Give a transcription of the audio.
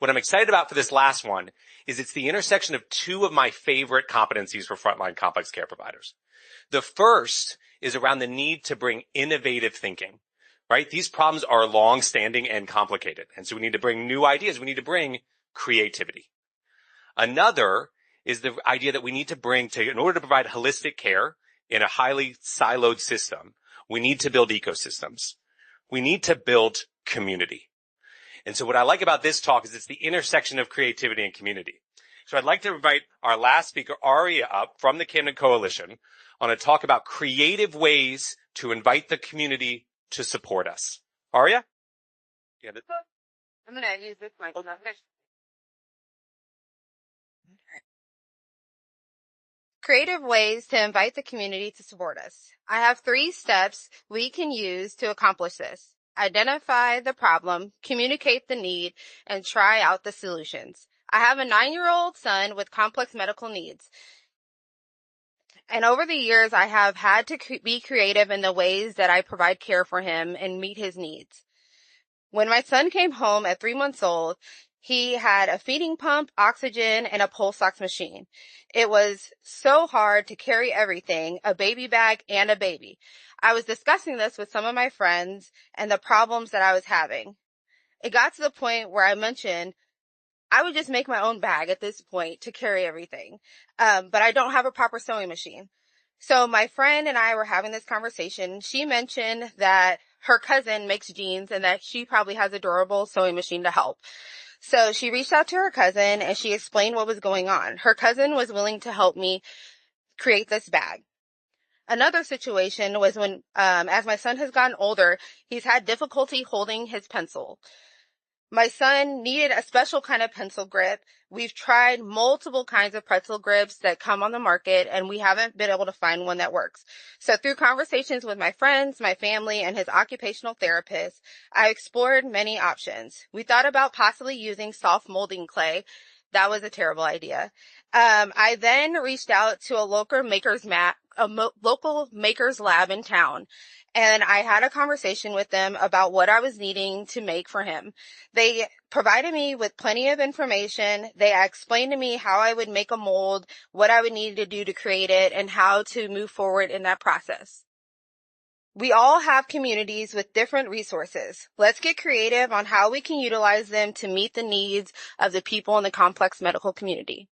What I'm excited about for this last one is it's the intersection of two of my favorite competencies for frontline complex care providers. The first is around the need to bring innovative thinking, right? These problems are long-standing and complicated. And so we need to bring new ideas. We need to bring creativity. Another is the idea that we need to bring in order to provide holistic care in a highly siloed system, we need to build ecosystems. We need to build community. And so what I like about this talk is it's the intersection of creativity and community. So I'd like to invite our last speaker, Aurea, up from the Camden Coalition on a talk about creative ways to invite the community to support us. Aurea? Yeah, I'm going to use this mic. Creative ways to invite the community to support us. I have 3 steps we can use to accomplish this. Identify the problem, communicate the need, and try out the solutions. I have a 9-year-old son with complex medical needs. And over the years, I have had to be creative in the ways that I provide care for him and meet his needs. When my son came home at 3 months old, he had a feeding pump, oxygen, and a pulse ox machine. It was so hard to carry everything, a baby bag and a baby. I was discussing this with some of my friends and the problems that I was having. It got to the point where I mentioned I would just make my own bag at this point to carry everything. But I don't have a proper sewing machine. So my friend and I were having this conversation. She mentioned that her cousin makes jeans and that she probably has a durable sewing machine to help. So she reached out to her cousin and she explained what was going on. Her cousin was willing to help me create this bag. Another situation was when, as my son has gotten older, he's had difficulty holding his pencil. My son needed a special kind of pencil grip. We've tried multiple kinds of pretzel grips that come on the market, and we haven't been able to find one that works. So through conversations with my friends, my family, and his occupational therapist, I explored many options. We thought about possibly using soft molding clay. That was a terrible idea. I then reached out to a local maker's lab in town. And I had a conversation with them about what I was needing to make for him. They provided me with plenty of information. They explained to me how I would make a mold, what I would need to do to create it, and how to move forward in that process. We all have communities with different resources. Let's get creative on how we can utilize them to meet the needs of the people in the complex medical community.